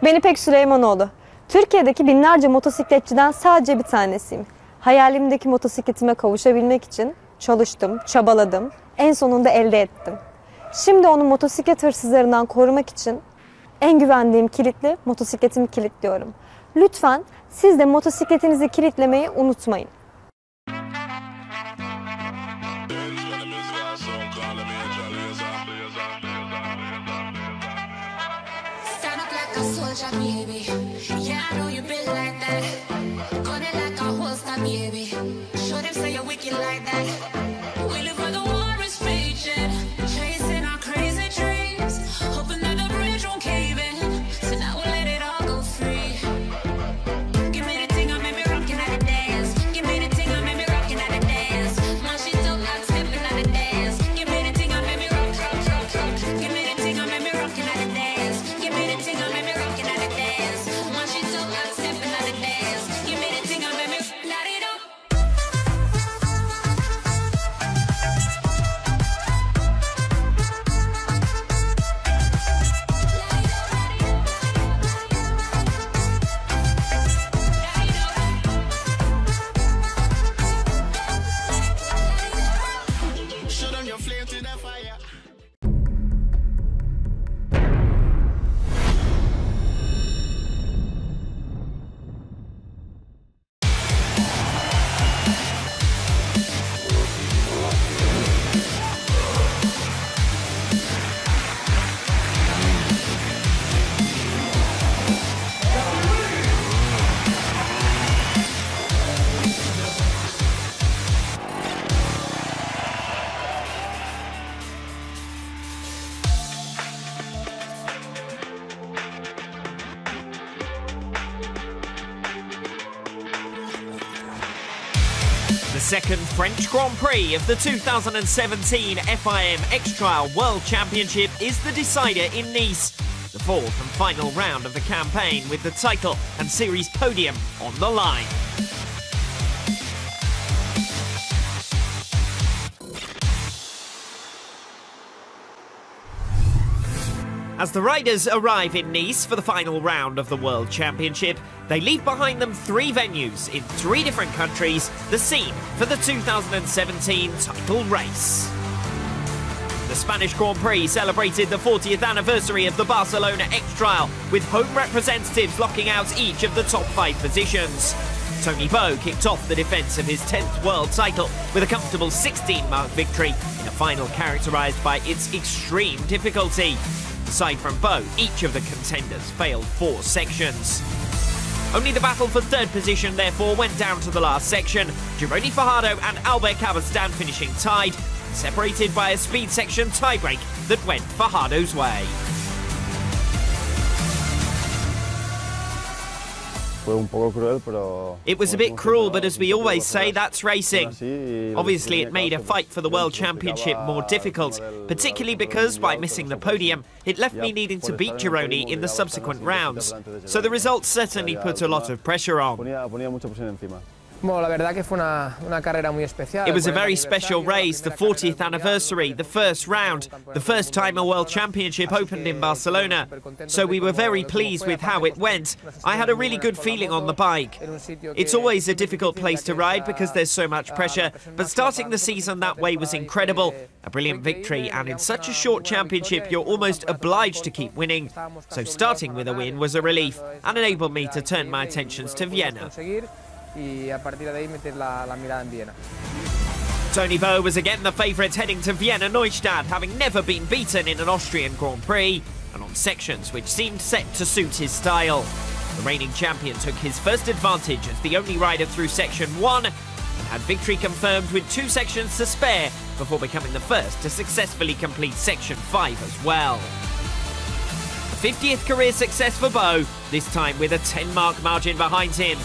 Ben İpek Süleymanoğlu. Türkiye'deki binlerce motosikletçiden sadece bir tanesiyim. Hayalimdeki motosikletime kavuşabilmek için çalıştım, çabaladım. En sonunda elde ettim. Şimdi onu motosiklet hırsızlarından korumak için en güvendiğim kilitli motosikletimi kilitliyorum. Lütfen siz de motosikletinizi kilitlemeyi unutmayın. The second French Grand Prix of the 2017 FIM X-Trial World Championship is the decider in Nice. The fourth and final round of the campaign with the title and series podium on the line. As the riders arrive in Nice for the final round of the World Championship, they leave behind them 3 venues in 3 different countries, the scene for the 2017 title race. The Spanish Grand Prix celebrated the 40th anniversary of the Barcelona X-Trial, with home representatives locking out each of the top 5 positions. Tony Bow kicked off the defence of his 10th world title with a comfortable 16-mark victory in a final characterised by its extreme difficulty. Aside from Bow, each of the contenders failed 4 sections. Only the battle for 3rd position therefore went down to the last section, Gironi Fajardo and Albert Cabastan finishing tied, separated by a speed section tiebreak that went Fajardo's way. It was a bit cruel, but as we always say, that's racing. Obviously, it made a fight for the World Championship more difficult, particularly because, by missing the podium, it left me needing to beat Gironi in the subsequent rounds. So the results certainly put a lot of pressure on. It was a very special race, the 40th anniversary, the first round, the first time a World Championship opened in Barcelona. So we were very pleased with how it went. I had a really good feeling on the bike. It's always a difficult place to ride because there's so much pressure, but starting the season that way was incredible. A brilliant victory, and in such a short championship you're almost obliged to keep winning. So starting with a win was a relief and enabled me to turn my attentions to Vienna. Tony Bow was again the favourite heading to Vienna Neustadt, having never been beaten in an Austrian Grand Prix, and on sections which seemed set to suit his style. The reigning champion took his first advantage as the only rider through Section 1 and had victory confirmed with 2 sections to spare before becoming the first to successfully complete Section 5 as well. The 50th career success for Bow, this time with a 10-mark margin behind him.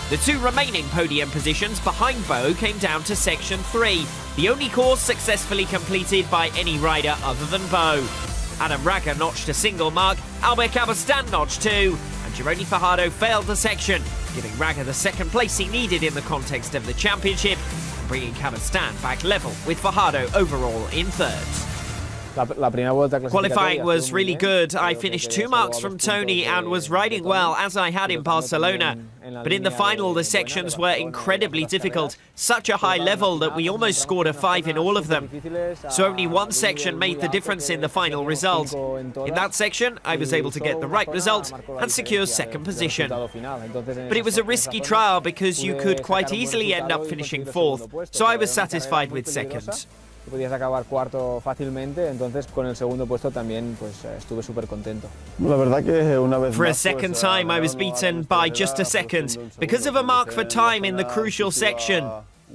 The 2 remaining podium positions behind Bow came down to Section 3, the only course successfully completed by any rider other than Bow. Adam Raga notched a single mark, Albert Cabastan notched 2, and Gironi Fajardo failed the section, giving Raga the 2nd place he needed in the context of the championship, and bringing Cabastan back level with Fajardo overall in 3rd. Qualifying was really good. I finished 2 marks from Tony and was riding well, as I had in Barcelona. But in the final, the sections were incredibly difficult. Such a high level that we almost scored a 5 in all of them. So only one section made the difference in the final result. In that section, I was able to get the right result and secure second position. But it was a risky trial because you could quite easily end up finishing 4th. So I was satisfied with second. Podías acabar cuarto fácilmente, entonces con el segundo puesto también pues estuve súper contento. For a second time I was beaten by just a second because of a mark for time in the crucial section.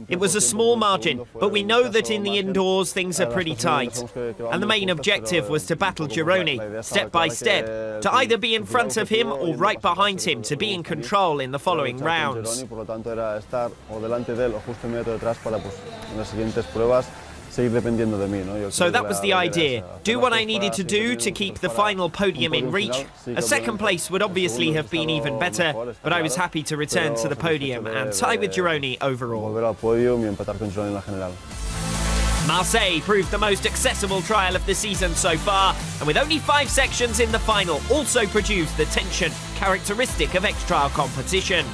It was a small margin, but we know that in the indoors things are pretty tight. And the main objective was to battle Gironi, step by step, to either be in front of him or right behind him to be in control in the following rounds. So that was the idea. Do what I needed to do to keep the final podium in reach. A second place would obviously have been even better, but I was happy to return to the podium and tie with Gironi overall. Marseille proved the most accessible trial of the season so far, and with only 5 sections in the final, also produced the tension characteristic of X-Trial competition.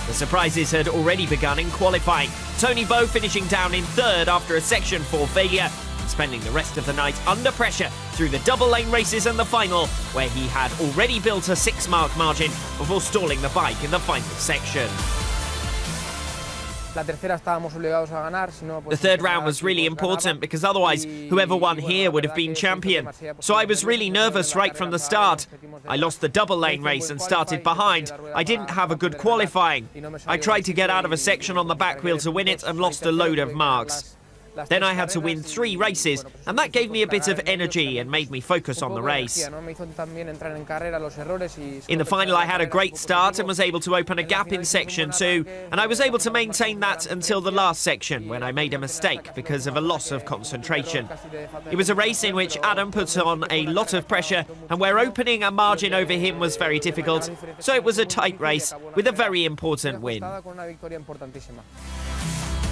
The surprises had already begun in qualifying. Tony Bow finishing down in 3rd after a Section 4 failure, and spending the rest of the night under pressure through the double-lane races and the final, where he had already built a 6-mark margin before stalling the bike in the final section. The 3rd round was really important because otherwise whoever won here would have been champion. So I was really nervous right from the start. I lost the double lane race and started behind. I didn't have a good qualifying. I tried to get out of a section on the back wheel to win it and lost a load of marks. Then I had to win 3 races, and that gave me a bit of energy and made me focus on the race. In the final, I had a great start and was able to open a gap in Section 2, and I was able to maintain that until the last section, when I made a mistake because of a loss of concentration. It was a race in which Adam put on a lot of pressure, and where opening a margin over him was very difficult, so it was a tight race with a very important win.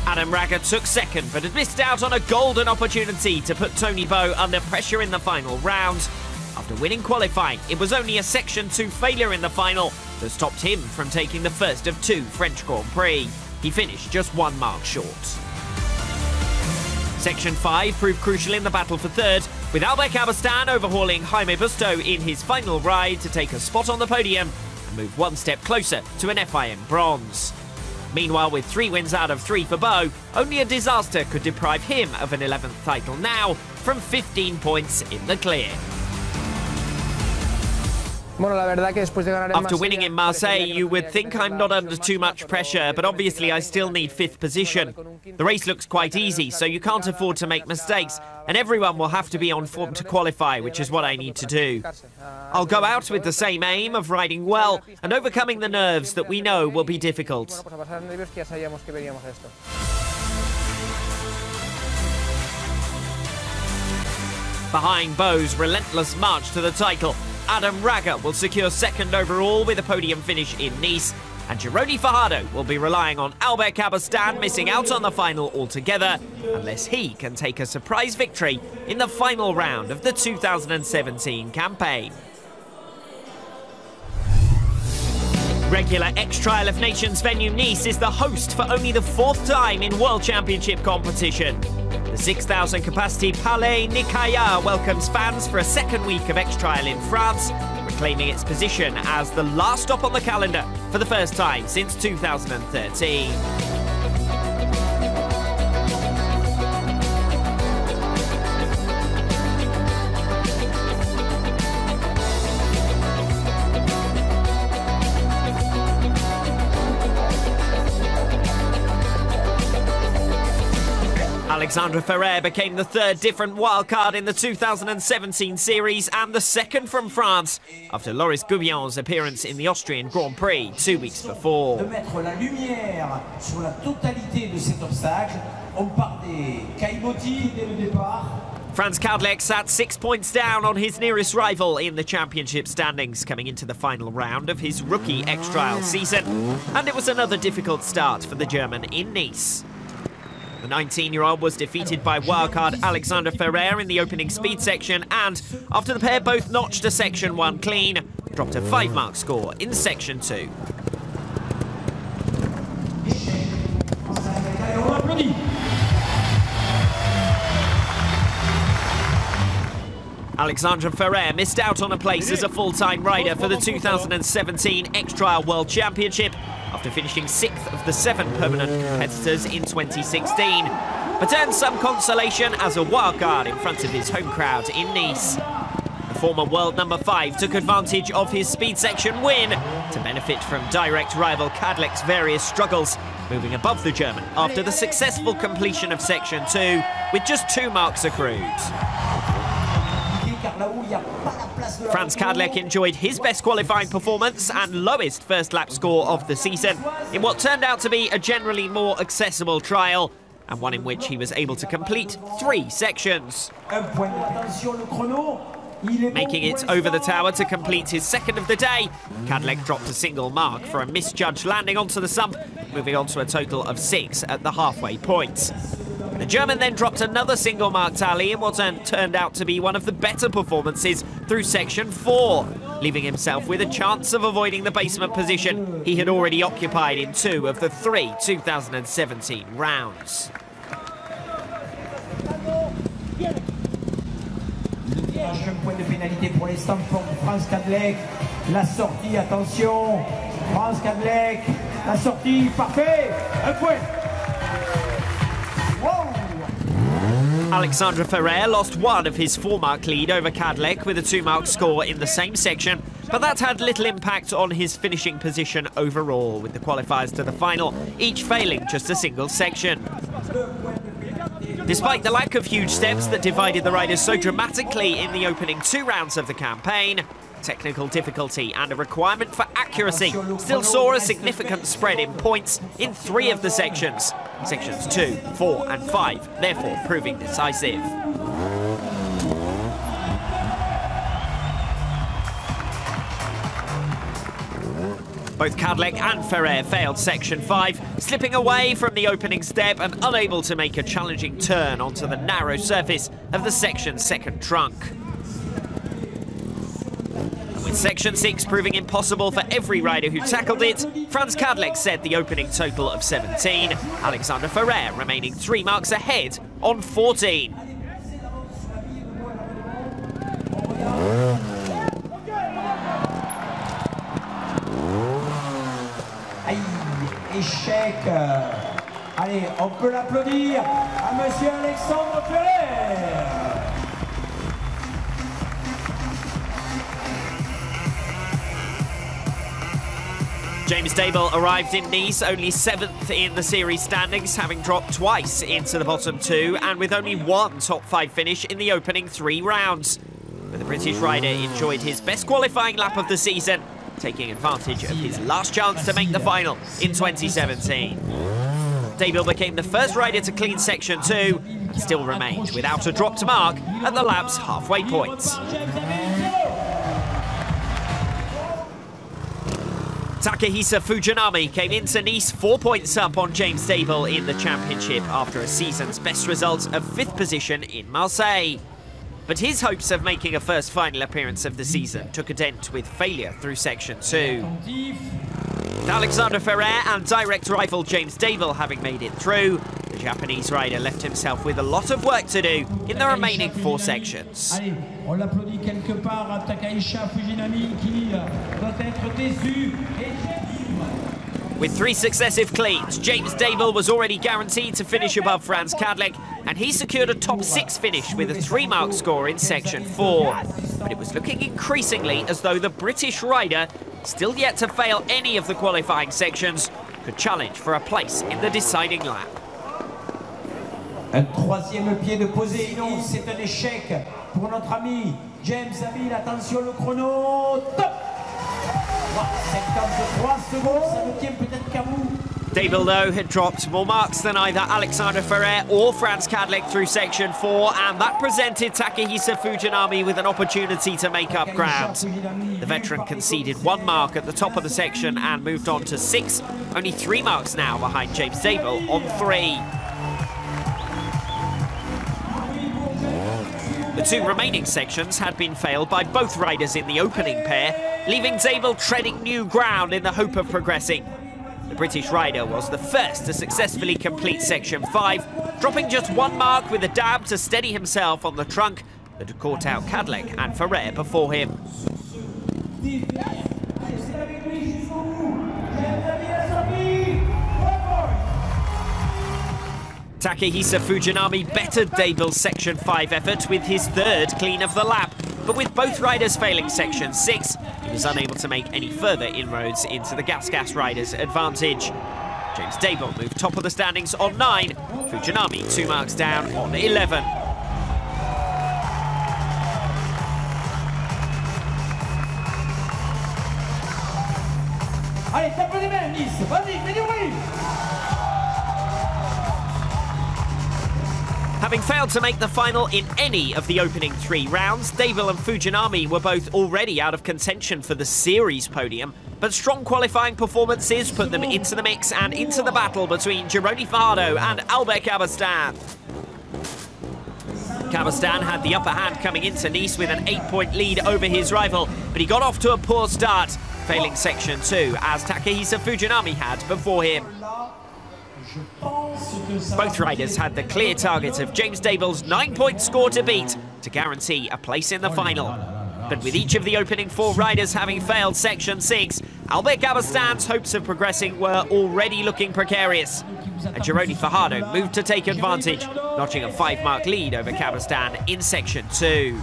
Adam Raga took 2nd, but had missed out on a golden opportunity to put Tony Bow under pressure in the final round. After winning qualifying, it was only a Section 2 failure in the final that stopped him from taking the first of 2 French Grand Prix. He finished just 1 mark short. Section 5 proved crucial in the battle for 3rd, with Albert Cabastan overhauling Jaime Busto in his final ride to take a spot on the podium and move 1 step closer to an FIM bronze. Meanwhile, with 3 wins out of 3 for Bow, only a disaster could deprive him of an 11th title now, from 15 points in the clear. After winning in Marseille, you would think I'm not under too much pressure, but obviously I still need 5th position. The race looks quite easy, so you can't afford to make mistakes, and everyone will have to be on form to qualify, which is what I need to do. I'll go out with the same aim of riding well and overcoming the nerves that we know will be difficult. Behind Bow's relentless march to the title, Adam Raga will secure 2nd overall with a podium finish in Nice, and Gironi Fajardo will be relying on Albert Cabastan missing out on the final altogether, unless he can take a surprise victory in the final round of the 2017 campaign. Regular X-Trial of Nations venue Nice is the host for only the 4th time in World Championship competition. The 6,000 capacity Palais Nicaillard welcomes fans for a 2nd week of X-Trial in France, reclaiming its position as the last stop on the calendar for the first time since 2013. Alexandre Ferrer became the 3rd different wildcard in the 2017 series and the 2nd from France after Loris Gouillon's appearance in the Austrian Grand Prix 2 weeks before. Franz Kadlec sat 6 points down on his nearest rival in the championship standings coming into the final round of his rookie X-Trial season, and it was another difficult start for the German in Nice. The 19-year-old was defeated by wildcard Alexander Ferrer in the opening speed section and, after the pair both notched a Section 1 clean, dropped a 5-mark score in Section 2. Alexandre Ferrer missed out on a place as a full-time rider for the 2017 X-Trial World Championship after finishing 6th of the 7 permanent competitors in 2016, but earned some consolation as a wildcard in front of his home crowd in Nice. The former world number 5 took advantage of his speed section win to benefit from direct rival Cadlec's various struggles, moving above the German after the successful completion of Section 2 with just 2 marks accrued. Franz Cadlec enjoyed his best qualifying performance and lowest first lap score of the season in what turned out to be a generally more accessible trial, and one in which he was able to complete 3 sections. Making it over the tower to complete his second of the day, Cadlec dropped a single mark for a misjudged landing onto the sump, moving on to a total of 6 at the halfway point. The German then dropped another single mark tally in what turned out to be one of the better performances through Section 4, leaving himself with a chance of avoiding the basement position he had already occupied in 2 of the 3 2017 rounds. Un point de pénalité pour l'instant pour Franz Cadlec. La sortie, attention. Franz Cadlec, la sortie, parfait. Un point. Alexandre Ferrer lost 1 of his 4-mark lead over Cadlec with a 2-mark score in the same section, but that had little impact on his finishing position overall, with the qualifiers to the final each failing just a single section. Despite the lack of huge steps that divided the riders so dramatically in the opening 2 rounds of the campaign, technical difficulty and a requirement for accuracy still saw a significant spread in points in 3 of the sections. Sections 2, 4 and 5, therefore proving decisive. Both Cadlec and Ferrer failed Section 5, slipping away from the opening step and unable to make a challenging turn onto the narrow surface of the section's second trunk. With Section 6 proving impossible for every rider who tackled it, Franz Cadlec set the opening total of 17, Alexandre Ferrer remaining 3 marks ahead on 14. Aïe, échec. Allez, on peut l'applaudir à Monsieur Alexandre Ferrer. James Dable arrived in Nice only 7th in the series standings, having dropped twice into the bottom 2 and with only 1 top 5 finish in the opening 3 rounds. But the British rider enjoyed his best qualifying lap of the season, taking advantage of his last chance to make the final in 2017. Dable became the first rider to clean Section 2 and still remained without a dropped mark at the lap's halfway point. Takehisa Fujinami came into Nice 4 points up on James Dable in the championship after a season's best result of 5th position in Marseille. But his hopes of making a first final appearance of the season took a dent with failure through Section 2. With Alexandre Ferrer and direct rival James Dable having made it through, the Japanese rider left himself with a lot of work to do in the remaining 4 sections. Allez, on l'applaudit quelque part à Takehisa Fujinami qui doit être déçu. With 3 successive cleans, James Dable was already guaranteed to finish above Franz Cadlec, and he secured a top 6 finish with a 3-mark score in Section 4. But it was looking increasingly as though the British rider, still yet to fail any of the qualifying sections, could challenge for a place in the deciding lap. Un 3e pied de posé, non, c'est un échec pour notre ami James Dable. Attention le chrono, top! 53 secondes, ça ne tient peut-être qu'à vous. Dable, though, had dropped more marks than either Alexandre Ferrer or Franz Cadlec through Section 4, and that presented Takehisa Fujinami with an opportunity to make up ground. The veteran conceded 1 mark at the top of the section and moved on to 6, only 3 marks now behind James Dable on 3. The two remaining sections had been failed by both riders in the opening pair, leaving Zabel treading new ground in the hope of progressing. The British rider was the first to successfully complete Section 5, dropping just 1 mark with a dab to steady himself on the trunk that had caught out Cadlec and Ferrer before him. Takehisa Fujinami bettered Dabel's Section 5 effort with his third clean of the lap, but with both riders failing Section 6, he was unable to make any further inroads into the Gas riders' advantage. James Dabel moved top of the standings on 9, Fujinami 2 marks down on 11. Allez, tape les mains, Nice. Vas-y, fais du bruit. Having failed to make the final in any of the opening 3 rounds, Dabel and Fujinami were both already out of contention for the series podium, but strong qualifying performances put them into the mix and into the battle between Gironi Fajardo and Albert Cabestan. Cabestan had the upper hand coming into Nice with an 8-point lead over his rival, but he got off to a poor start, failing Section 2 as Takehisa Fujinami had before him. Both riders had the clear target of James Dabel's 9-point score to beat to guarantee a place in the final. But with each of the opening 4 riders having failed Section 6, Albert Cabestan's hopes of progressing were already looking precarious. And Gironi Fajardo moved to take advantage, notching a 5-mark lead over Cabestan in Section 2.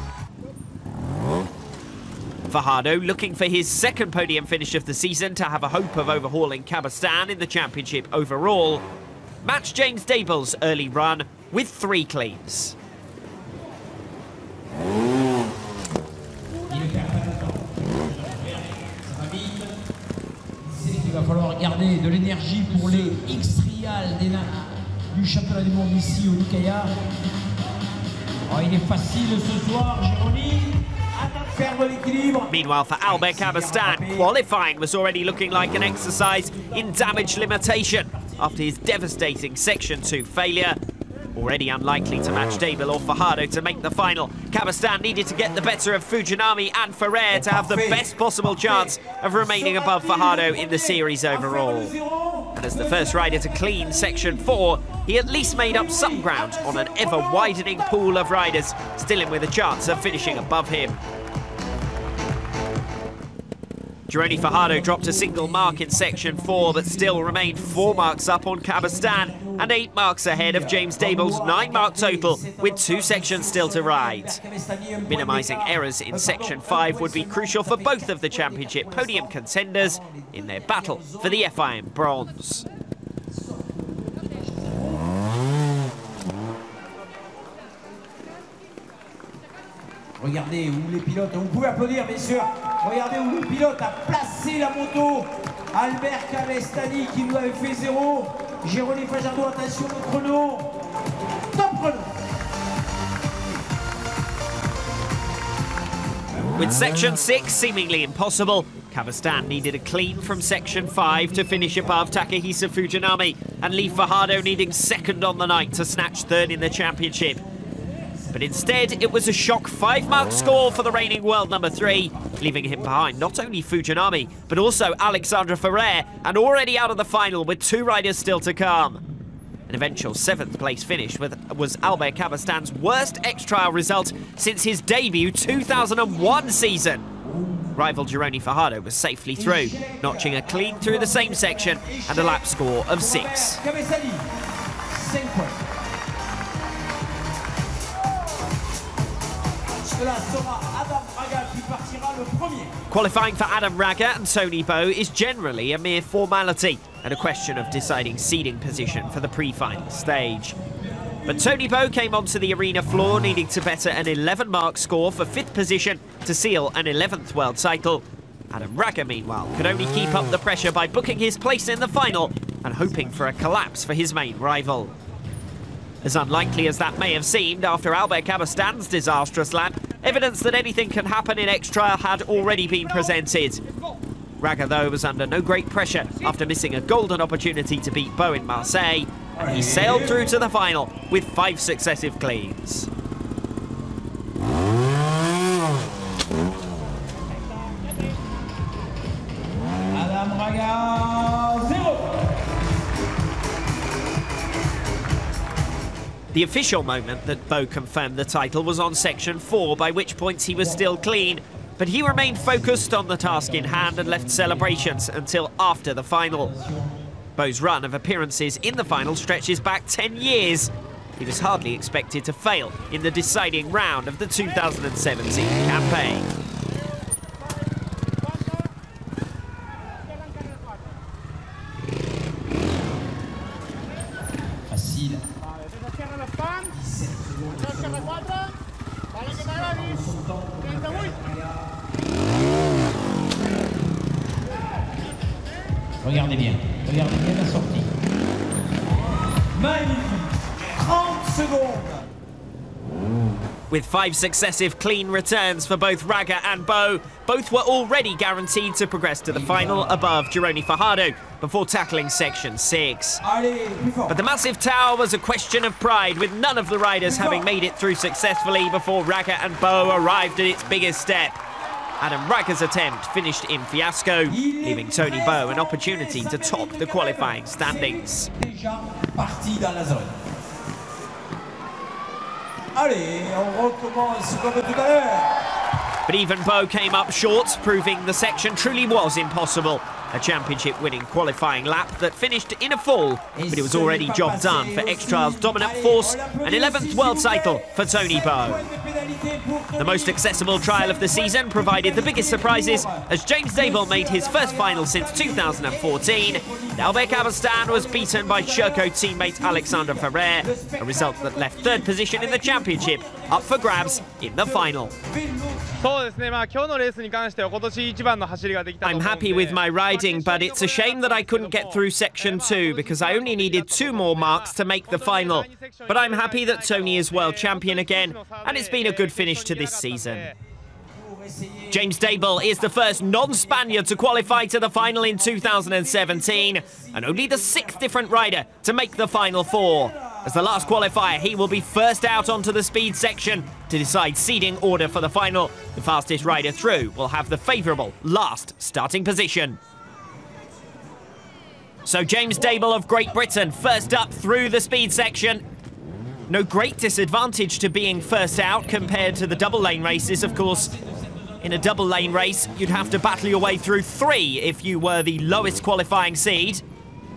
Fajardo looking for his second podium finish of the season to have a hope of overhauling Cabestan in the championship overall, matched James Dabel's early run with 3 cleans. Il va falloir garder de l'énergie pour les X-Trials du championnat du monde ici au Nicaïa. Oh, il est facile ce soir, Gironi. Meanwhile, for Albert Cabestan, qualifying was already looking like an exercise in damage limitation after his devastating Section 2 failure. Already unlikely to match Dabel or Fajardo to make the final, Cabestan needed to get the better of Fujinami and Ferrer to have the best possible chance of remaining above Fajardo in the series overall. And as the first rider to clean Section 4, he at least made up some ground on an ever-widening pool of riders, still in with a chance of finishing above him. Gironi Fajardo dropped a single mark in Section 4, but still remained 4 marks up on Cabestan and 8 marks ahead of James Dabel's 9-mark total, with 2 sections still to ride. Minimising errors in Section 5 would be crucial for both of the championship podium contenders in their battle for the FIM bronze. Regardez où les pilotes, vous pouvez applaudir bien sûr, regardez où le pilote a placé la moto, Albert Cabestani qui nous avait fait 0, Gironi Fajardo, attention au chrono, top chrono. With Section 6 seemingly impossible, Cabestan needed a clean from Section 5 to finish above Takehisa Fujinami and leave Fajardo needing second on the night to snatch third in the championship. But instead, it was a shock 5-mark score for the reigning world number 3, leaving him behind not only Fujinami, but also Alexandre Ferrer, and already out of the final with 2 riders still to come. An eventual 7th place finish was Albert Cabestan's worst X-Trial result since his debut 2001 season. Rival Gironi Fajardo was safely through, notching a clean through the same section and a lap score of 6. Qualifying for Adam Raga and Tony Bow is generally a mere formality and a question of deciding seeding position for the pre-final stage. But Tony Bow came onto the arena floor needing to better an 11-mark score for 5th position to seal an 11th world title. Adam Raga, meanwhile, could only keep up the pressure by booking his place in the final and hoping for a collapse for his main rival. As unlikely as that may have seemed after Albert Cabestan's disastrous lap, evidence that anything can happen in X-Trial had already been presented. Raga, though, was under no great pressure after missing a golden opportunity to beat Bow in Marseille, and he sailed through to the final with 5 successive cleans. Raga 0. The official moment that Bo confirmed the title was on section 4, by which points he was still clean. But he remained focused on the task in hand and left celebrations until after the final. Bo's run of appearances in the final stretches back 10 years. He was hardly expected to fail in the deciding round of the 2017 campaign. Facile. Regardez bien la sortie. Magnifique. 30 secondes. With 5 successive clean returns for both Raga and Bo, both were already guaranteed to progress to the final above Gironi Fajardo before tackling section 6. But the massive tower was a question of pride, with none of the riders having made it through successfully before Raga and Bo arrived at its biggest step. Adam Raga's attempt finished in fiasco, leaving Tony Bo an opportunity to top the qualifying standings. Allez, on recommence comme tout à l'heure. But even Bo came up short, proving the section truly was impossible. A championship-winning qualifying lap that finished in a fall, but it was already job done for X-Trial's dominant force, an 11th world title for Tony Bo. The most accessible trial of the season provided the biggest surprises as James Dable made his first final since 2014. Albert Cabestan was beaten by Sherco teammate Alexander Ferrer, a result that left third position in the championship up for grabs in the final. I'm happy with my riding, but it's a shame that I couldn't get through section 2 because I only needed 2 more marks to make the final. But I'm happy that Tony is world champion again, and it's been a good finish to this season. James Dable is the first non-Spaniard to qualify to the final in 2017, and only the 6th different rider to make the final 4. As the last qualifier, he will be first out onto the speed section to decide seeding order for the final. The fastest rider through will have the favourable last starting position. So James Dable of Great Britain first up through the speed section. No great disadvantage to being first out compared to the double lane races, of course. In a double lane race, you'd have to battle your way through 3 if you were the lowest qualifying seed.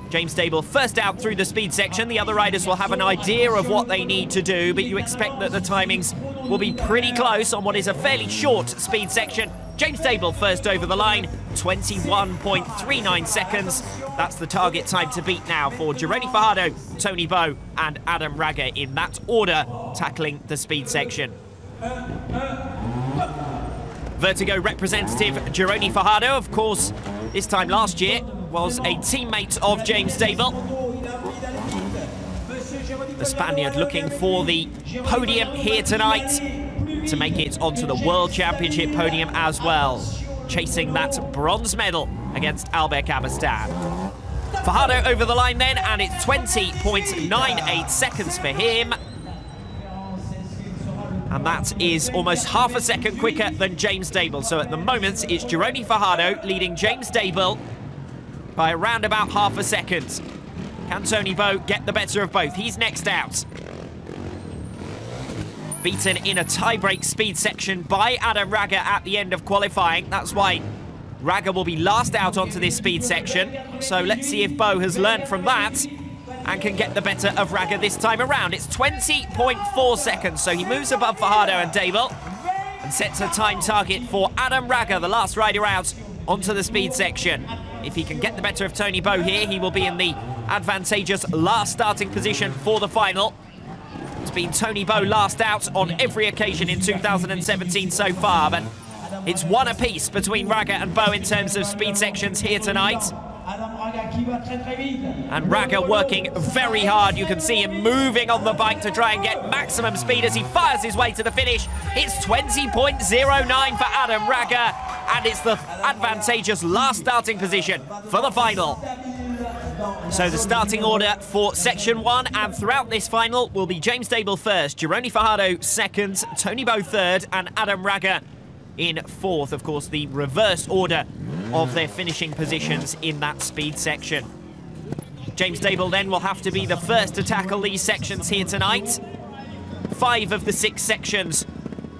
James Dable first out through the speed section. The other riders will have an idea of what they need to do, but you expect that the timings will be pretty close on what is a fairly short speed section. James Dable first over the line, 21.39 seconds. That's the target time to beat now for Gironi Fajardo, Tony Bo and Adam Raga in that order, tackling the speed section. Vertigo representative Gironi Fajardo, of course, this time last year, was a teammate of James Dable. The Spaniard looking for the podium here tonight to make it onto the World Championship podium as well, chasing that bronze medal against Albert Cabestan. Fajardo over the line then, and it's 20.98 seconds for him. And that is almost half a second quicker than James Dable. So at the moment, it's Gironi Fajardo leading James Dable by around about half a second. Can Tony Bo get the better of both? He's next out. Beaten in a tie-break speed section by Adam Raga at the end of qualifying. That's why Raga will be last out onto this speed section. So let's see if Bo has learned from that and can get the better of Raga this time around. It's 20.4 seconds, so he moves above Fajardo and Dable and sets a time target for Adam Raga, the last rider out, onto the speed section. If he can get the better of Tony Bo here, he will be in the advantageous last starting position for the final. It's been Tony Bo last out on every occasion in 2017 so far, but it's one apiece between Raga and Bo in terms of speed sections here tonight. And Raga working very hard. You can see him moving on the bike to try and get maximum speed as he fires his way to the finish. It's 20.09 for Adam Raga, and it's the advantageous last starting position for the final. So the starting order for Section 1 and throughout this final will be James Dable first, Gironi Fajardo second, Tony Bo third, and Adam Raga in fourth. Of course, the reverse order of their finishing positions in that speed section. James Dable then will have to be the first to tackle these sections here tonight. 5 of the 6 sections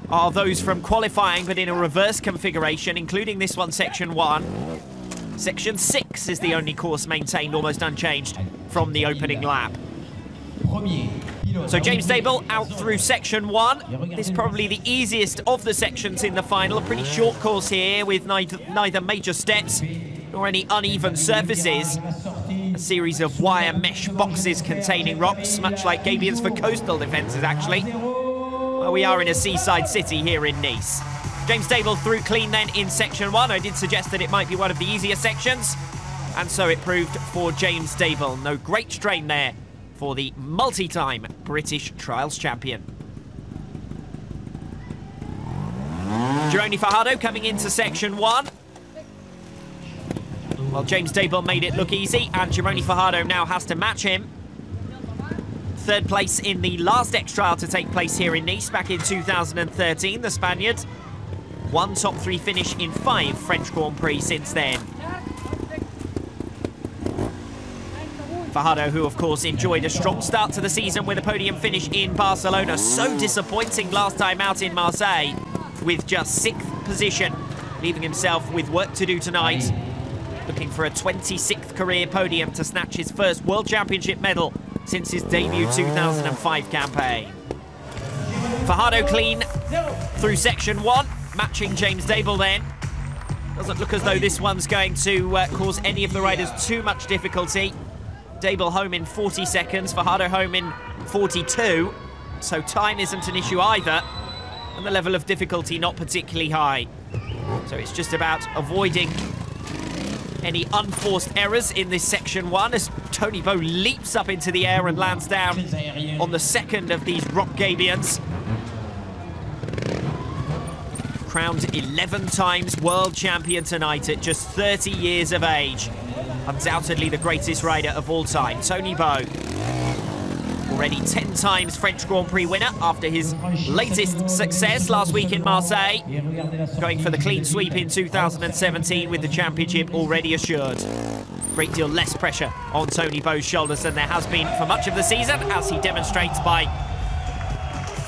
are those from qualifying, but in a reverse configuration, including this one, Section 1. Section 6 is the only course maintained almost unchanged from the opening lap. So James Dable out through Section 1. This is probably the easiest of the sections in the final. A pretty short course here with neither major steps nor any uneven surfaces. A series of wire mesh boxes containing rocks, much like gabions for coastal defences, actually. Well, we are in a seaside city here in Nice. James Dable through clean then in Section 1. I did suggest that it might be one of the easier sections, and so it proved for James Dable. No great strain there for the multi-time British Trials champion. Gironi Fajardo coming into Section 1. Well, James Dable made it look easy, and Gironi Fajardo now has to match him. 3rd place in the last X-Trial to take place here in Nice back in 2013, the Spaniard. 1 top 3 finish in 5 French Grand Prix since then. Fajardo, who of course enjoyed a strong start to the season with a podium finish in Barcelona. So disappointing last time out in Marseille with just 6th position, leaving himself with work to do tonight. Looking for a 26th career podium to snatch his first World Championship medal since his debut 2005 campaign. Fajardo clean through Section 1, matching James Dable then. Doesn't look as though this one's going to cause any of the riders too much difficulty. Dable home in 40 seconds, Fajardo home in 42, so time isn't an issue either, and the level of difficulty not particularly high. So it's just about avoiding any unforced errors in this Section 1 as Tony Bow leaps up into the air and lands down on the second of these rock gabions. Crowned 11 times world champion tonight at just 30 years of age. Undoubtedly the greatest rider of all time, Tony Bow. Already 10 times French Grand Prix winner after his latest success last week in Marseille. Going for the clean sweep in 2017 with the championship already assured. Great deal less pressure on Tony Bow's shoulders than there has been for much of the season, as he demonstrates by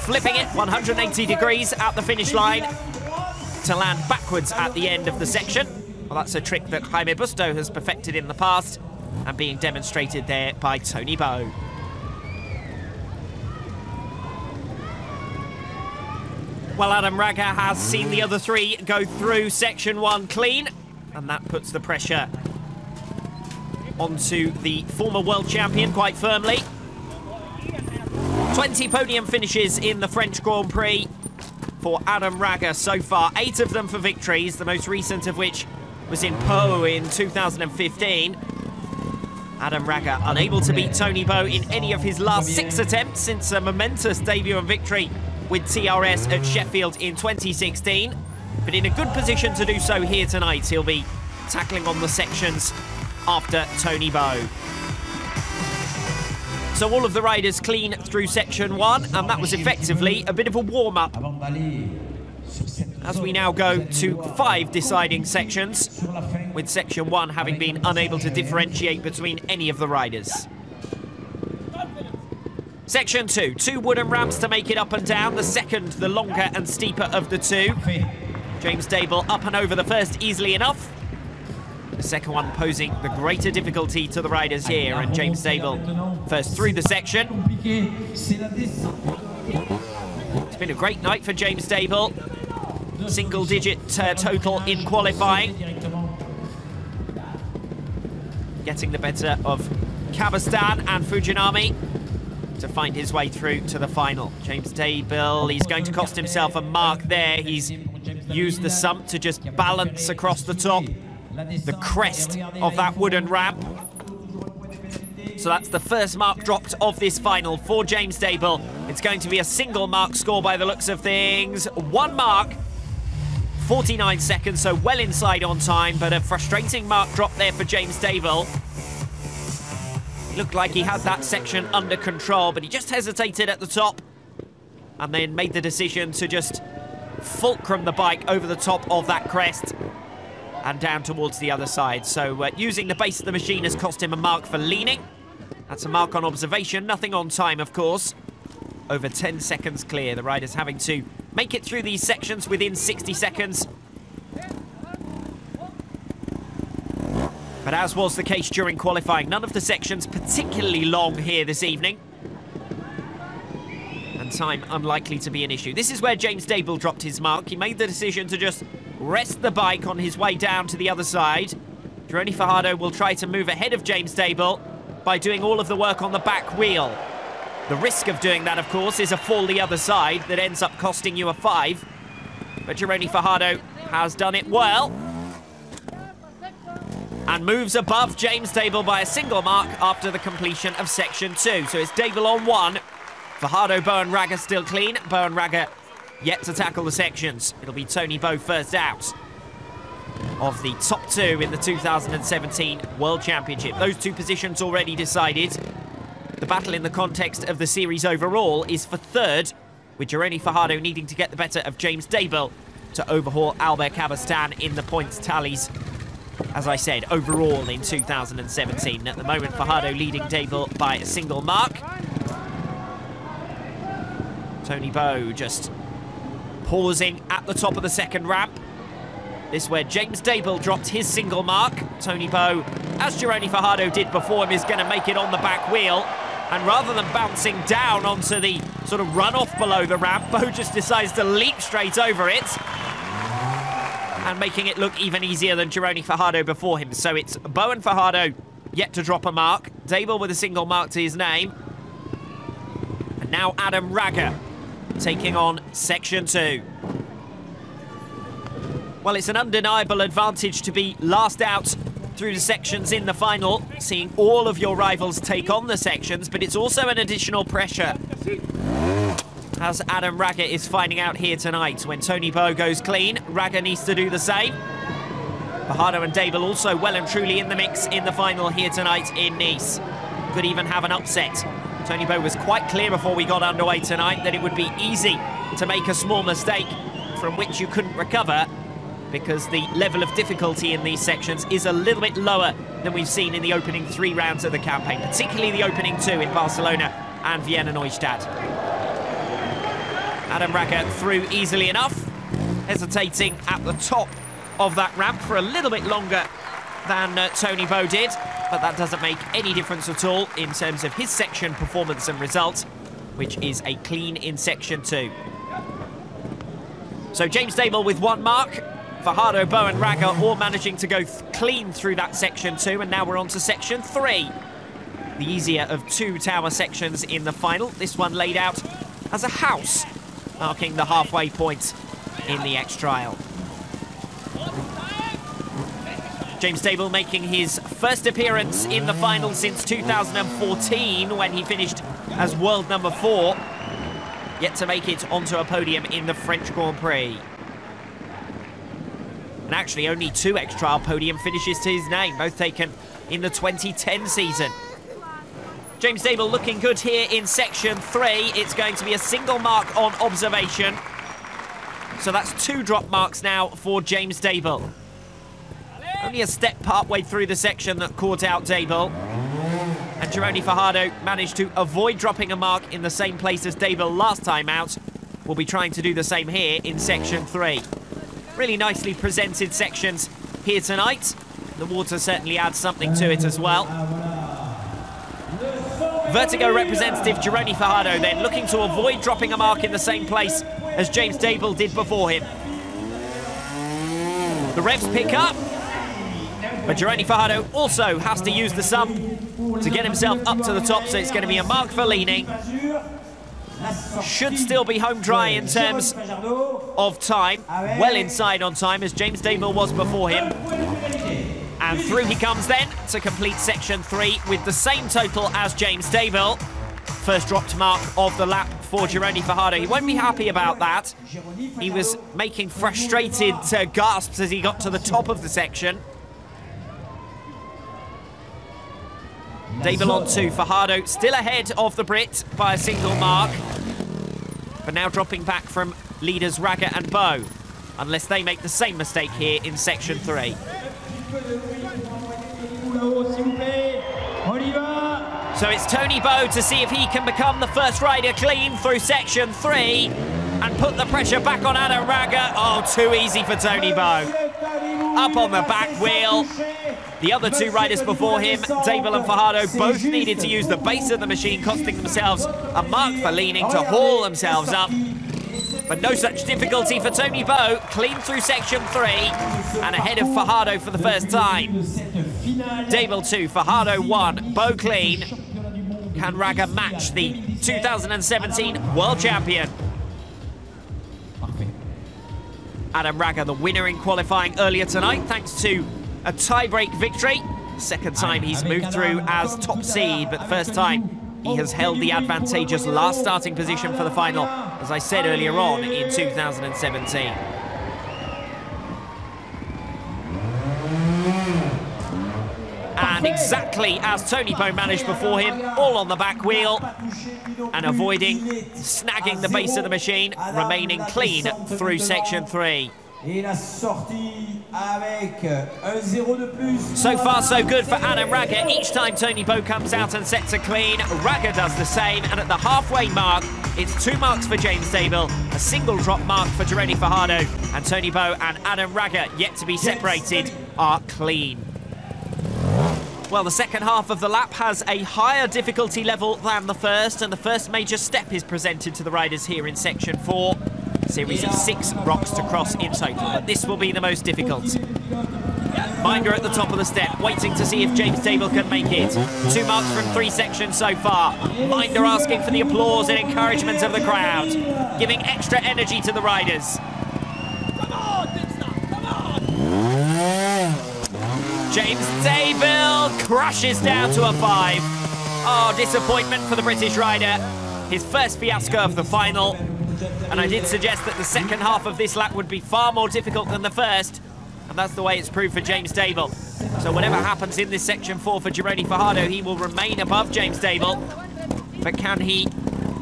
flipping it 180 degrees at the finish line to land backwards at the end of the section. Well, that's a trick that Jaime Busto has perfected in the past and being demonstrated there by Tony Bow. Well, Adam Raga has seen the other 3 go through Section 1 clean, and that puts the pressure onto the former world champion quite firmly. 20 podium finishes in the French Grand Prix for Adam Raga so far, 8 of them for victories, the most recent of which was in Pau in 2015. Adam Raga unable to beat Tony Bow in any of his last 6 attempts since a momentous debut and victory with TRS at Sheffield in 2016. But in a good position to do so here tonight. He'll be tackling on the sections after Tony Bow. So all of the riders clean through Section 1, and that was effectively a bit of a warm-up. As we now go to 5 deciding sections, with Section 1 having been unable to differentiate between any of the riders. Section 2, 2 wooden ramps to make it up and down, the second the longer and steeper of the 2. James Dable up and over the first easily enough. The second one posing the greater difficulty to the riders here, and James Dable first through the section. It's been a great night for James Dable. Single-digit total in qualifying. Getting the better of Kabastan and Fujinami to find his way through to the final. James Dable, he's going to cost himself a mark there. He's used the sump to just balance across the top, the crest of that wooden ramp. So that's the first mark dropped of this final for James Dable. It's going to be a single mark score by the looks of things. 1 mark, 49 seconds, so well inside on time, but a frustrating mark drop there for James Dable. Looked like he had that section under control, but he just hesitated at the top and then made the decision to just fulcrum the bike over the top of that crest and down towards the other side. So using the base of the machine has cost him a mark for leaning. That's a mark on observation, nothing on time, of course. Over 10 seconds clear. The rider's having to make it through these sections within 60 seconds. But as was the case during qualifying, none of the sections particularly long here this evening. And time unlikely to be an issue. This is where James Dable dropped his mark. He made the decision to just rest the bike on his way down to the other side. Gironi Fajardo will try to move ahead of James Dable by doing all of the work on the back wheel. The risk of doing that, of course, is a fall the other side that ends up costing you a 5. But Gironi Fajardo has done it well and moves above James Dable by a single mark after the completion of section 2. So it's Dable on 1. Fajardo, Bow and Ragger still clean. Bow and Ragger yet to tackle the sections. It'll be Tony Bow first out of the top 2 in the 2017 World Championship. Those 2 positions already decided. The battle in the context of the series overall is for 3rd, with Gironi Fajardo needing to get the better of James Dable to overhaul Albert Cabastan in the points tallies. As I said, overall in 2017. At the moment, Fajardo leading Dable by a single mark. Tony Bow just pausing at the top of the second ramp. This is where James Dable dropped his single mark. Tony Bow, as Gironi Fajardo did before him, is going to make it on the back wheel. And rather than bouncing down onto the sort of runoff below the ramp, Bow just decides to leap straight over it. And making it look even easier than Gironi Fajardo before him. So it's Bow and Fajardo yet to drop a mark. Dable with a single mark to his name. And now Adam Ragger taking on section 2. Well, it's an undeniable advantage to be last out through the sections in the final, seeing all of your rivals take on the sections, but it's also an additional pressure, as Adam Ragger is finding out here tonight. When Tony Bow goes clean, Ragger needs to do the same. Fajardo and Dable also well and truly in the mix in the final here tonight in Nice. Could even have an upset. Tony Bow was quite clear before we got underway tonight that it would be easy to make a small mistake from which you couldn't recover, because the level of difficulty in these sections is a little bit lower than we've seen in the opening 3 rounds of the campaign, particularly the opening 2 in Barcelona and Vienna Neustadt. Adam Ragger through easily enough, hesitating at the top of that ramp for a little bit longer than Tony Bow did, but that doesn't make any difference at all in terms of his section performance and result, which is a clean in section 2. So James Dable with 1 mark, Fajardo, Bow and Ragger all managing to go clean through that section 2, and now we're on to section 3. The easier of 2 tower sections in the final. This one laid out as a house, marking the halfway point in the X-Trial. James Dable making his first appearance in the final since 2014, when he finished as world number 4. Yet to make it onto a podium in the French Grand Prix. And actually only 2 X-Trial podium finishes to his name, both taken in the 2010 season. James Dable looking good here in section 3. It's going to be a single mark on observation. So that's 2 drop marks now for James Dable. Only a step part way through the section that caught out Dable. And Gironi Fajardo managed to avoid dropping a mark in the same place as Dable last time out. We'll be trying to do the same here in section 3. Really nicely presented sections here tonight. The water certainly adds something to it as well. Vertigo representative Gironi Fajardo then looking to avoid dropping a mark in the same place as James Dable did before him. The revs pick up, but Gironi Fajardo also has to use the sum to get himself up to the top, so it's going to be a mark for leaning. Should still be home dry in terms of time. Well inside on time, as James Dable was before him. And through he comes then to complete section 3 with the same total as James Dable. First dropped mark of the lap for Gironi Fajardo. He won't be happy about that. He was making frustrated gasps as he got to the top of the section. Dable on 2, Fajardo still ahead of the Brit by a single mark. But now dropping back from leaders Raga and Bo, unless they make the same mistake here in section 3. So it's Tony Bo to see if he can become the first rider clean through section 3 and put the pressure back on Adam Raga. Oh, too easy for Tony Bo. Up on the back wheel. The other two riders before him, Dable and Fajardo, both needed to use the base of the machine, costing themselves a mark for leaning to haul themselves up. But no such difficulty for Tony Bo, clean through section 3 and ahead of Fajardo for the first time. Dable 2, Fajardo 1, Bo clean. Can Raga match the 2017 world champion? Adam Raga, the winner in qualifying earlier tonight, thanks to a tie-break victory. Second time he's moved through as top seed, but the first time he has held the advantageous last starting position for the final, as I said earlier on, in 2017. And exactly as Tony Bo managed before him, all on the back wheel and avoiding snagging the base of the machine, remaining clean through section 3. So far, so good for Adam Raga. Each time Tony Bo comes out and sets a clean, Raga does the same. And at the halfway mark, it's 2 marks for James Dable, a single drop mark for Jeremy Fajardo, and Tony Bo and Adam Raga, yet to be separated, are clean. Well, the second half of the lap has a higher difficulty level than the first, and the first major step is presented to the riders here in section 4. A series of 6 rocks to cross in total, but this will be the most difficult. Minder at the top of the step, waiting to see if James Dable can make it. 2 marks from 3 sections so far. Minder asking for the applause and encouragement of the crowd, giving extra energy to the riders. James Dable crashes down to a 5. Oh, disappointment for the British rider. His first fiasco of the final. And I did suggest that the second half of this lap would be far more difficult than the first. And that's the way it's proved for James Dable. So whatever happens in this section 4 for Jeremy Fajardo, he will remain above James Dable. But can he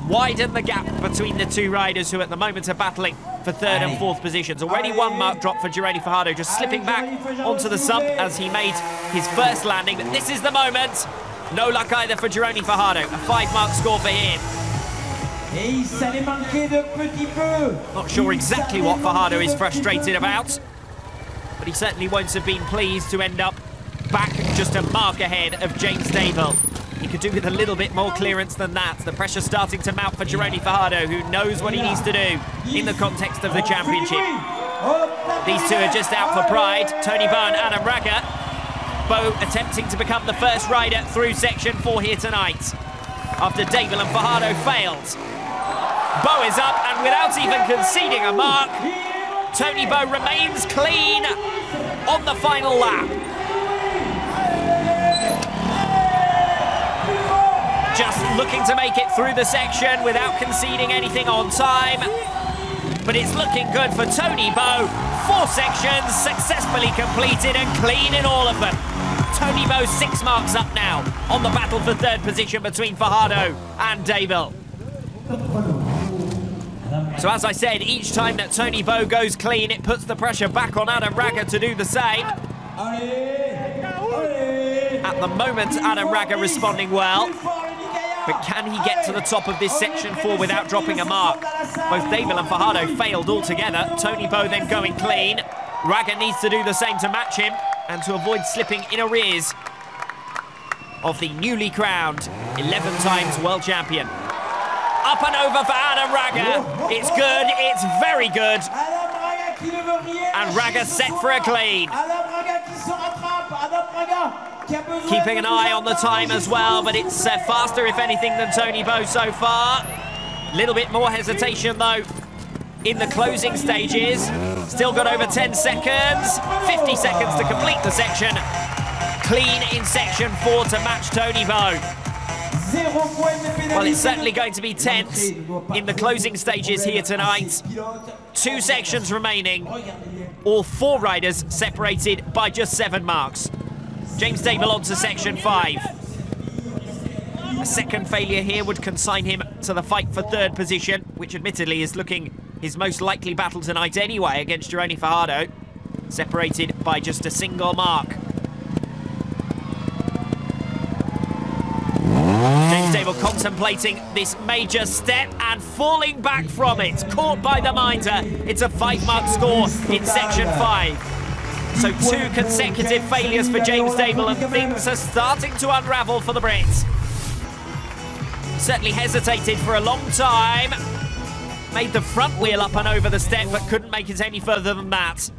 widen the gap between the two riders who at the moment are battling for 3rd and 4th positions? Already 1 mark drop for Jeremy Fajardo, just slipping back onto the sump as he made his first landing. But this is the moment. No luck either for Jeremy Fajardo. A 5-mark score for him. Not sure exactly what Fajardo is frustrated about, but he certainly won't have been pleased to end up back just a mark ahead of James Dable. He could do with a little bit more clearance than that. The pressure starting to mount for Jeremy Fajardo, who knows what he needs to do in the context of the championship. These two are just out for pride, Tony Bo and Adam Raga. Bo attempting to become the first rider through section 4 here tonight, after Dable and Fajardo failed. Bo is up, and without even conceding a mark, Tony Bo remains clean on the final lap. Just looking to make it through the section without conceding anything on time. But it's looking good for Tony Bo. 4 sections successfully completed and clean in all of them. Tony Bo 6 marks up now on the battle for 3rd position between Fajardo and Dable. So as I said, each time that Tony Bo goes clean, it puts the pressure back on Adam Raga to do the same. At the moment, Adam Raga responding well. But can he get to the top of this section 4 without dropping a mark? Both Dable and Fajardo failed altogether. Tony Bo then going clean. Raga needs to do the same to match him and to avoid slipping in arrears of the newly crowned 11 times world champion. Up and over for Adam Raga. It's good, it's very good. And Raga set for a clean. Keeping an eye on the time as well, but it's faster, if anything, than Tony Bo so far. Little bit more hesitation, though, in the closing stages. Still got over 10 seconds. 50 seconds to complete the section. Clean in section 4 to match Tony Bo. Well, it's certainly going to be tense in the closing stages here tonight. 2 sections remaining. All 4 riders separated by just 7 marks. James Dable on to section 5. A second failure here would consign him to the fight for third position, which admittedly is looking his most likely battle tonight anyway against Gironi Fajardo, separated by just a single mark. James Dable contemplating this major step and falling back from it, caught by the minder. It's a 5-mark score in section 5. So 2 consecutive failures for James Dable, and things are starting to unravel for the Brits. Certainly hesitated for a long time. Made the front wheel up and over the step, but couldn't make it any further than that.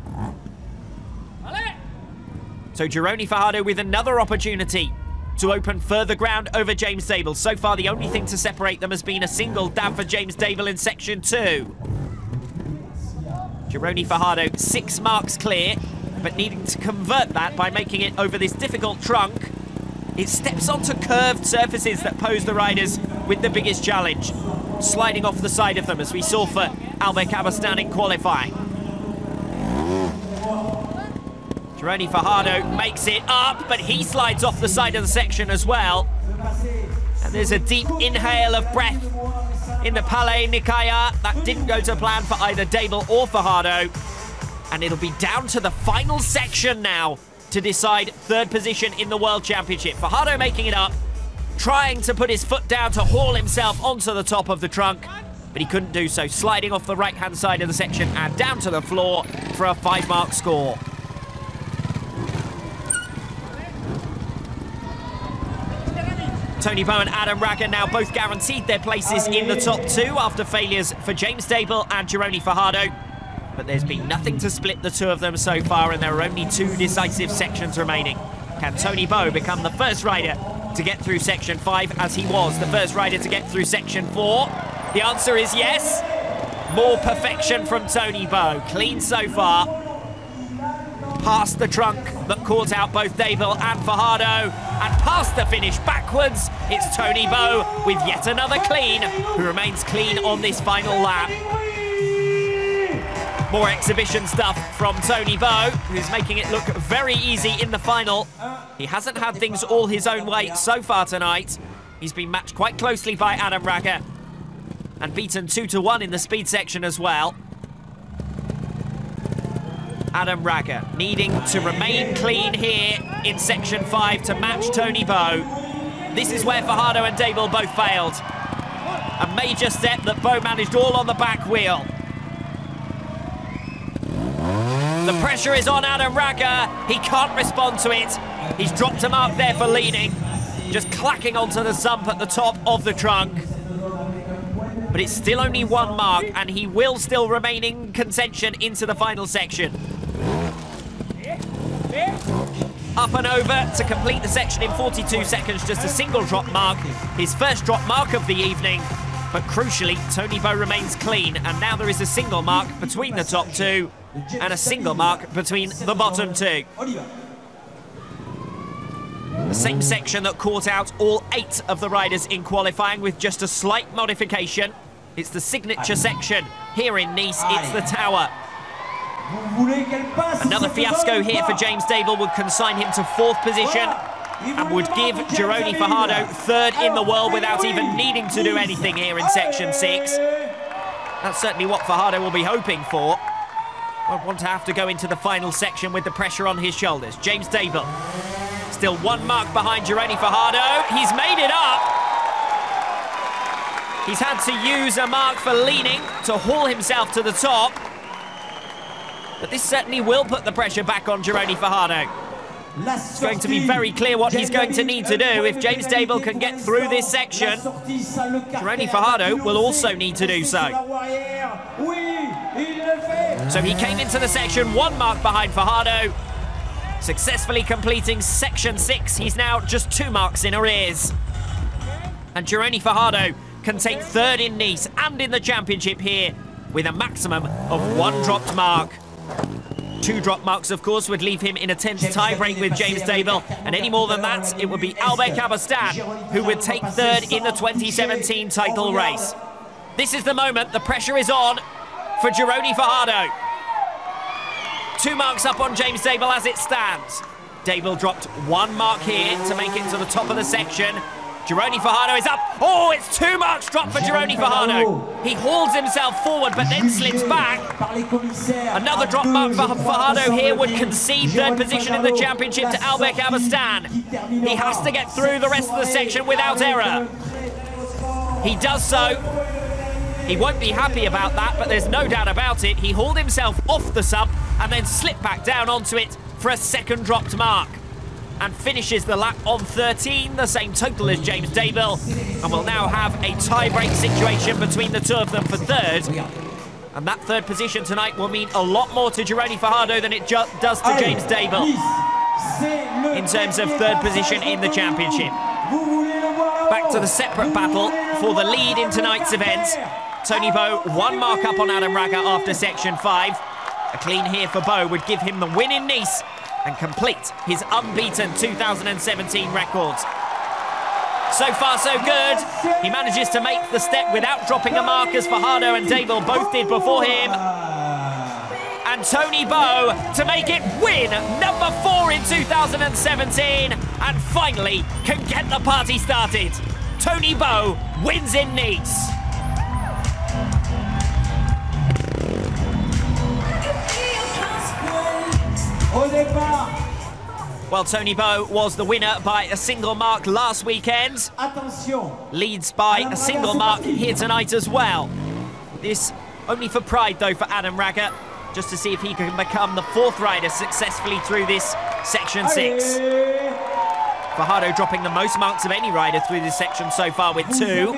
So Gironi Fajardo with another opportunity to open further ground over James Dable. So far, the only thing to separate them has been a single down for James Dable in section 2. Gironi Fajardo 6 marks clear, but needing to convert that by making it over this difficult trunk. It steps onto curved surfaces that pose the riders with the biggest challenge, sliding off the side of them, as we saw for Albert Cabastan in qualifying. Gironi Fajardo makes it up, but he slides off the side of the section as well. And there's a deep inhale of breath in the Palais Nikaya. That didn't go to plan for either Dable or Fajardo. And it'll be down to the final section now to decide third position in the World Championship. Fajardo making it up, trying to put his foot down to haul himself onto the top of the trunk, but he couldn't do so, sliding off the right-hand side of the section and down to the floor for a 5-mark score. Tony Bowe and Adam Raga now both guaranteed their places in the top 2 after failures for James Dable and Gironi Fajardo. But there's been nothing to split the 2 of them so far, and there are only 2 decisive sections remaining. Can Tony Bowe become the first rider to get through section 5, as he was the first rider to get through section 4? The answer is yes. More perfection from Tony Bowe. Clean so far. Past the trunk that caught out both Dable and Fajardo, and past the finish backwards. It's Tony Bowe with yet another clean, who remains clean on this final lap. More exhibition stuff from Tony Bowe, who's making it look very easy in the final. He hasn't had things all his own way so far tonight. He's been matched quite closely by Adam Raga and beaten 2-1 in the speed section as well. Adam Raga needing to remain clean here in section 5 to match Tony Bowe. This is where Fajardo and Dable both failed. A major step that Bowe managed all on the back wheel. The pressure is on Adam Raga. He can't respond to it. He's dropped a mark there for leaning, just clacking onto the sump at the top of the trunk. But it's still only 1 mark, and he will still remain in contention into the final section. Up and over to complete the section in 42 seconds, just a single drop mark. His first drop mark of the evening. But crucially, Tony Bowe remains clean, and now there is a single mark between the top 2 and a single mark between the bottom 2. The same section that caught out all 8 of the riders in qualifying, with just a slight modification. It's the signature section here in Nice. It's the Tower. Another fiasco here for James Dable would consign him to 4th position and would give Gironi Fajardo 3rd in the world without even needing to do anything here in section 6. That's certainly what Fajardo will be hoping for. Won't want to have to go into the final section with the pressure on his shoulders. James Dable still 1 mark behind Gironi Fajardo. He's made it up. He's had to use a mark for leaning to haul himself to the top. But this certainly will put the pressure back on Gironi Fajardo. It's going to be very clear what he's going to need to do. If James Dable can get through this section, Gironi Fajardo will also need to do so. So he came into the section 1 mark behind Fajardo, successfully completing section 6. He's now just 2 marks in arrears. And Gironi Fajardo can take 3rd in Nice and in the championship here with a maximum of 1 dropped mark. 2 drop marks, of course, would leave him in a tense tie-break with James Dable, and any more than that, it would be Albert Cabastan who would take 3rd in the 2017 title race. This is the moment. The pressure is on for Gironi Fajardo. 2 marks up on James Dable as it stands. Dable dropped 1 mark here to make it to the top of the section. Gironi Fajardo is up. Oh, it's 2 marks drop for Gironi Fajardo. He hauls himself forward but then slips back. Another drop mark for Fajardo here would concede third position in the championship to Albert Abastan. He has to get through the rest of the section without error. He does so. He won't be happy about that, but there's no doubt about it. He hauled himself off the sub and then slipped back down onto it for a second dropped mark. And finishes the lap on 13, the same total as James Dable, and will now have a tie-break situation between the two of them for third. And that third position tonight will mean a lot more to Gironi Fajardo than it does to James Dable in terms of third position in the championship. Back to the separate battle for the lead in tonight's event. Tony Bowe 1 mark up on Adam Raga after section 5. A clean here for Bowe would give him the win in Nice and complete his unbeaten 2017 record. So far, so good. He manages to make the step without dropping a mark, as Fajardo and Dable both did before him. And Tony Bowe to make it win number 4 in 2017 and finally can get the party started. Tony Bowe wins in Nice. Well, Tony Bowe was the winner by a single mark last weekend. Leads by a single mark here tonight as well. This only for pride, though, for Adam Raga, just to see if he can become the 4th rider successfully through this Section 6. Fajardo dropping the most marks of any rider through this section so far with 2.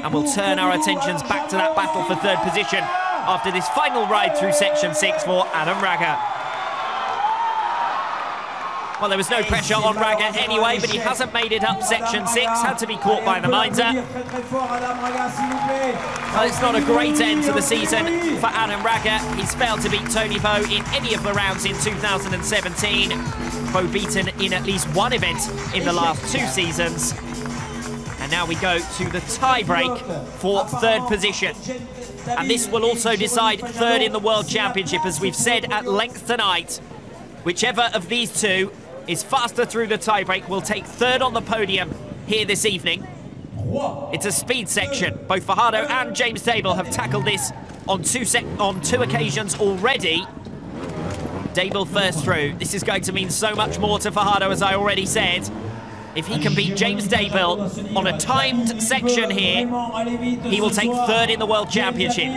And we'll turn our attentions back to that battle for third position after this final ride through Section 6 for Adam Raga. Well, there was no pressure on Raga anyway, but he hasn't made it up Section 6, had to be caught by the minder. Well, it's not a great end to the season for Adam Raga. He's failed to beat Tony Bowe in any of the rounds in 2017. Bowe beaten in at least one event in the last 2 seasons. And now we go to the tie-break for third position. And this will also decide third in the World Championship, as we've said at length tonight. Whichever of these two is faster through the tie-break will take third on the podium here this evening. It's a speed section. Both Fajardo and James Dable have tackled this on two occasions already. Dable first through. This is going to mean so much more to Fajardo, as I already said. If he can beat James Dable on a timed section here, he will take third in the World Championship.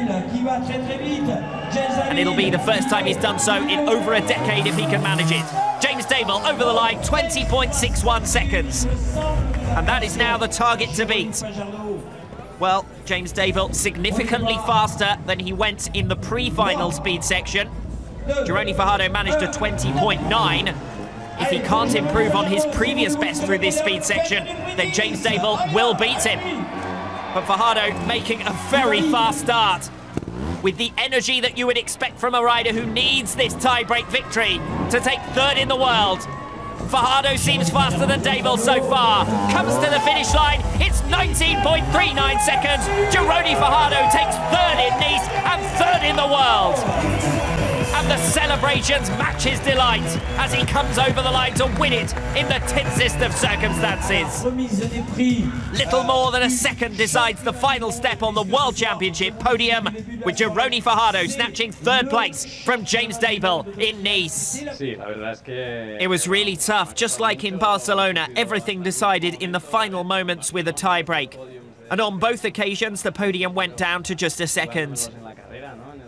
And it'll be the first time he's done so in over a decade if he can manage it. James Dable over the line, 20.61 seconds. And that is now the target to beat. Well, James Dable significantly faster than he went in the pre-final speed section. Gironi Fajardo managed a 20.9. If he can't improve on his previous best through this speed section, then James Dable will beat him. But Fajardo making a very fast start with the energy that you would expect from a rider who needs this tie-break victory to take third in the world. Fajardo seems faster than Dable so far. Comes to the finish line. It's 19.39 seconds. Gironi Fajardo takes third in Nice and third in the world. And the celebrations match his delight as he comes over the line to win it in the tensest of circumstances. Little more than a second decides the final step on the World Championship podium, with Gironi Fajardo snatching third place from James Dable in Nice. It was really tough, just like in Barcelona. Everything decided in the final moments with a tie-break. And on both occasions, the podium went down to just a second.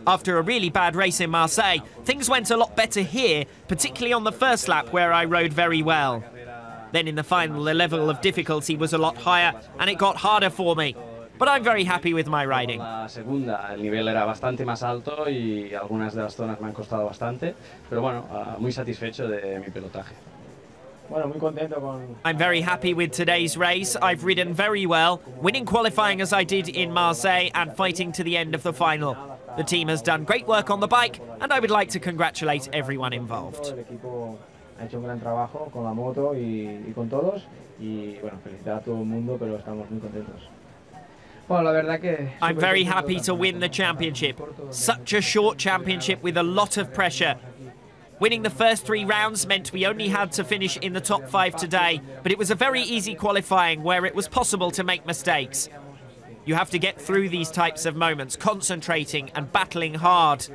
After a really bad race in Marseille, things went a lot better here, particularly on the first lap where I rode very well. Then in the final, the level of difficulty was a lot higher and it got harder for me. But I'm very happy with my riding. I'm very happy with today's race. I've ridden very well, winning qualifying as I did in Marseille and fighting to the end of the final. The team has done great work on the bike, and I would like to congratulate everyone involved. I'm very happy to win the championship. Such a short championship with a lot of pressure. Winning the first 3 rounds meant we only had to finish in the top 5 today, but it was a very easy qualifying where it was possible to make mistakes. You have to get through these types of moments, concentrating and battling hard.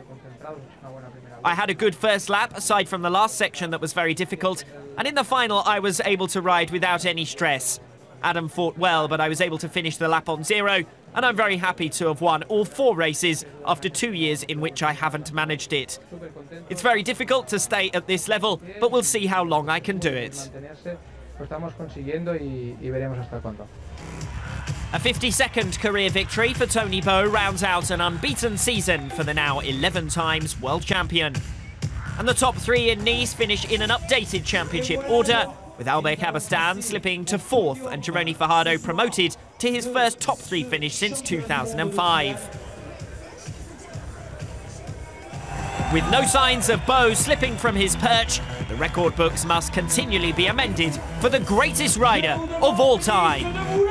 I had a good first lap, aside from the last section that was very difficult, and in the final I was able to ride without any stress. Adam fought well, but I was able to finish the lap on 0, and I'm very happy to have won all 4 races after 2 years in which I haven't managed it. It's very difficult to stay at this level, but we'll see how long I can do it. A 52nd career victory for Tony Bow rounds out an unbeaten season for the now 11 times world champion. And the top 3 in Nice finish in an updated championship order, with Albert Cabastan slipping to 4th and Gironi Fajardo promoted to his first top 3 finish since 2005. With no signs of Bow slipping from his perch, the record books must continually be amended for the greatest rider of all time.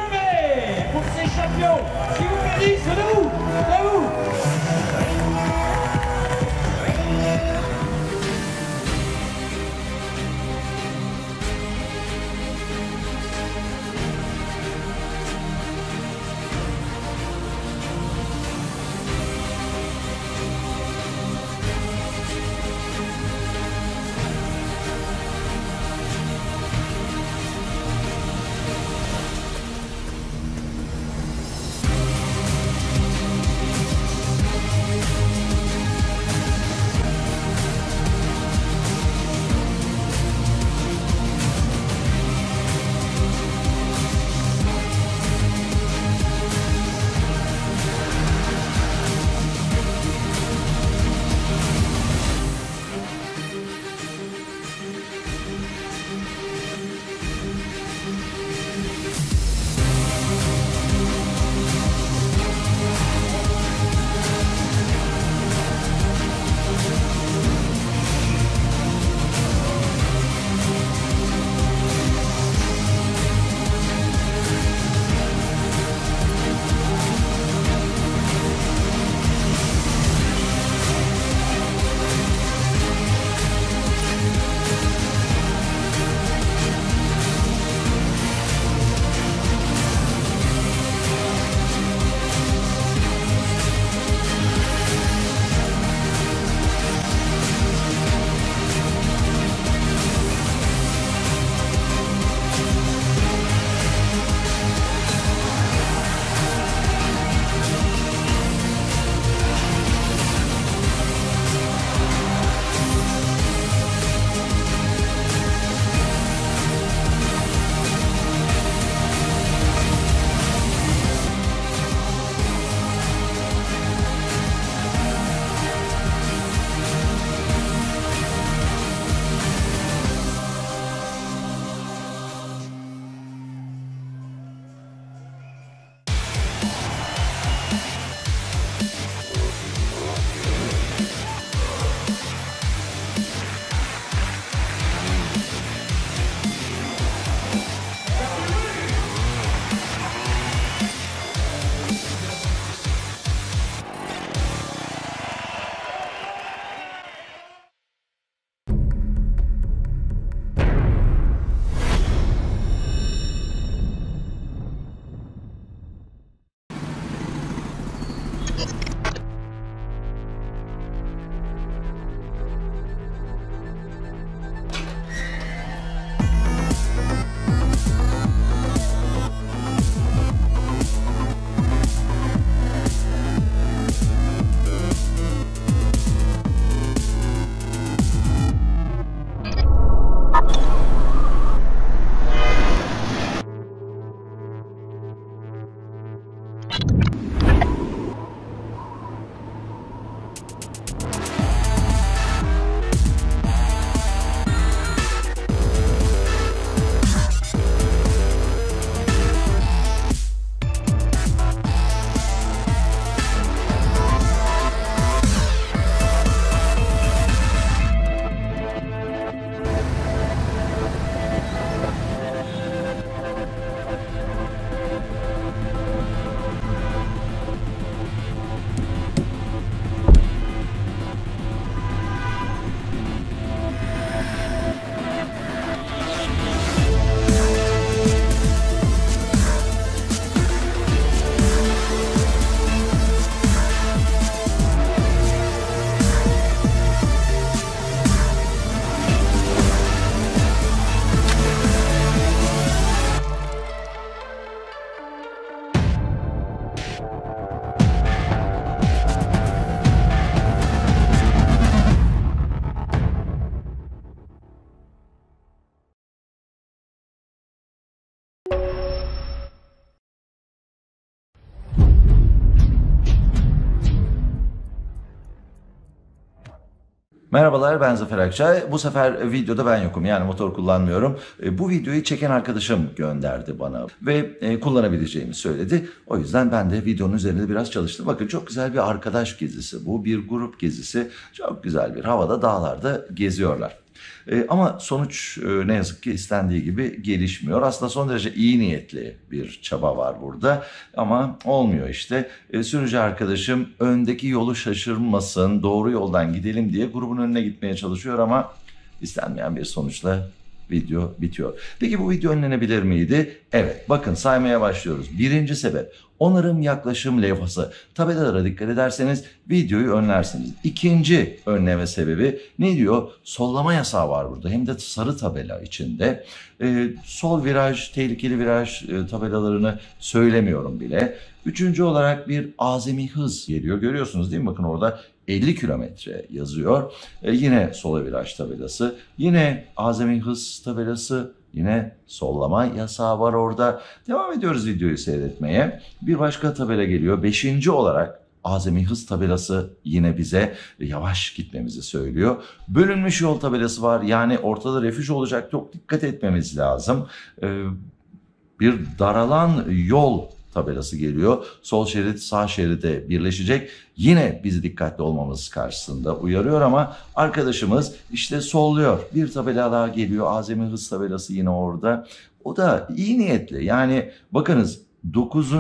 Merhabalar, ben Zafer Akçay. Bu sefer videoda ben yokum, yani motor kullanmıyorum. Bu videoyu çeken arkadaşım gönderdi bana ve kullanabileceğimi söyledi. O yüzden ben de videonun üzerinde biraz çalıştım. Bakın, çok güzel bir arkadaş gezisi bu, bir grup gezisi. Çok güzel bir havada, dağlarda geziyorlar. Ama sonuç ne yazık ki istendiği gibi gelişmiyor. Aslında son derece iyi niyetli bir çaba var burada ama olmuyor işte. Sürücü arkadaşım öndeki yolu şaşırmasın, doğru yoldan gidelim diye grubun önüne gitmeye çalışıyor ama istenmeyen bir sonuçla video bitiyor. Peki bu video önlenebilir miydi? Evet, bakın saymaya başlıyoruz. Birinci sebep, onarım yaklaşım levhası. Tabelalara dikkat ederseniz videoyu önlersiniz. İkinci önleme sebebi ne diyor? Sollama yasağı var burada. Hem de sarı tabela içinde. Sol viraj, tehlikeli viraj tabelalarını söylemiyorum bile. Üçüncü olarak bir azami hız geliyor. Görüyorsunuz değil mi? Bakın orada 50 kilometre yazıyor. Yine sola viraj tabelası. Yine azami hız tabelası. Yine sollama yasağı var orada. Devam ediyoruz videoyu seyretmeye. Bir başka tabela geliyor. Beşinci olarak azami hız tabelası yine bize yavaş gitmemizi söylüyor. Bölünmüş yol tabelası var. Yani ortada refüj olacak. Çok dikkat etmemiz lazım. Bir daralan yol tabelası geliyor. Sol şerit sağ şeride birleşecek. Yine bizi dikkatli olmamız karşısında uyarıyor ama arkadaşımız işte solluyor. Bir tabela daha geliyor. Azami hız tabelası yine orada. O da iyi niyetli. Yani bakınız, 9.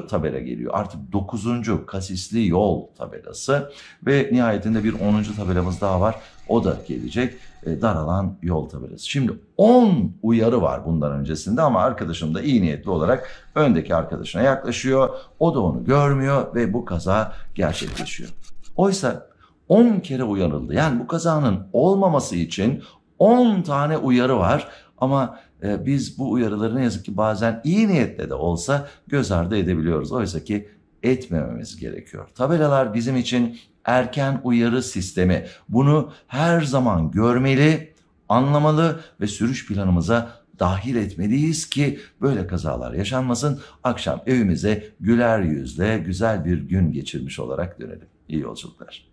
tabela geliyor. Artık 9. kasisli yol tabelası ve nihayetinde bir 10. tabelamız daha var. O da gelecek. Daralan yol tabelası. Şimdi 10 uyarı var bundan öncesinde ama arkadaşım da iyi niyetli olarak öndeki arkadaşına yaklaşıyor. O da onu görmüyor ve bu kaza gerçekleşiyor. Oysa 10 kere uyarıldı. Yani bu kazanın olmaması için 10 tane uyarı var ama biz bu uyarıları ne yazık ki bazen iyi niyetle de olsa göz ardı edebiliyoruz. Oysa ki etmememiz gerekiyor. Tabelalar bizim için erken uyarı sistemi. Bunu her zaman görmeli, anlamalı ve sürüş planımıza dahil etmeliyiz ki böyle kazalar yaşanmasın. Akşam evimize güler yüzle güzel bir gün geçirmiş olarak dönelim. İyi yolculuklar.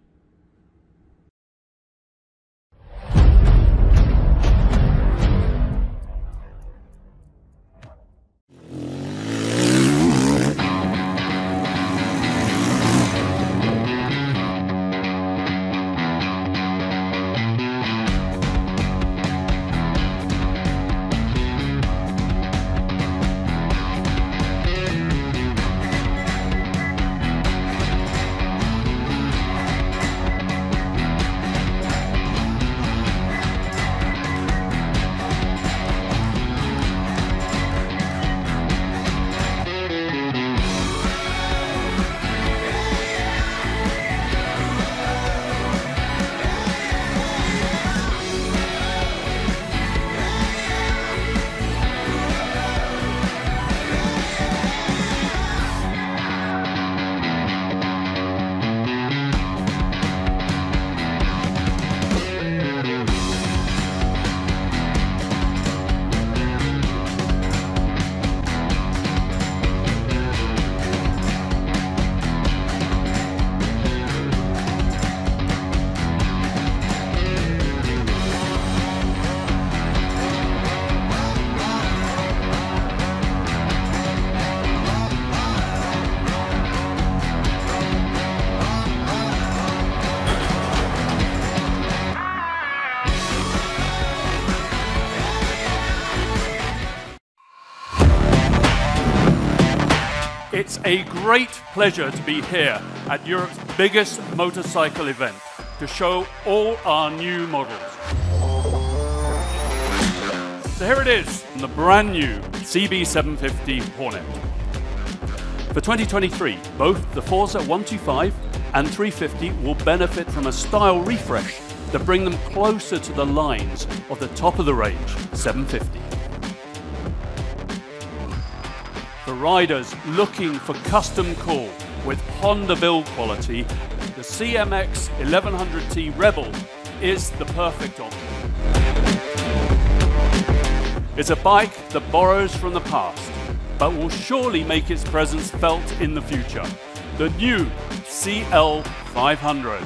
It's a great pleasure to be here at Europe's biggest motorcycle event to show all our new models. So here it is, the brand new CB750 Hornet. For 2023, both the Forza 125 and 350 will benefit from a style refresh to bring them closer to the lines of the top-of-the-range 750. For riders looking for custom core with Honda build quality, the CMX 1100T Rebel is the perfect option. It's a bike that borrows from the past, but will surely make its presence felt in the future. The new CL500.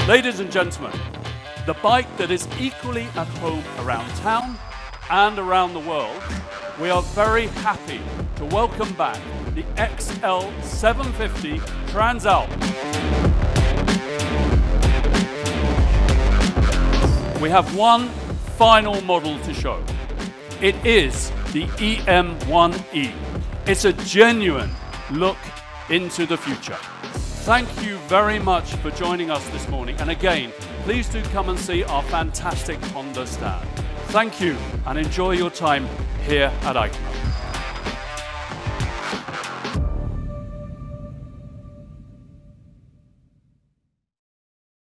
Ladies and gentlemen, the bike that is equally at home around town and around the world, we are very happy to welcome back the XL 750 Transalp. We have one final model to show. It is the EM1E. It's a genuine look into the future. Thank you very much for joining us this morning, and again, please do come and see our fantastic Honda stand. Thank you and enjoy your time here at EICMA.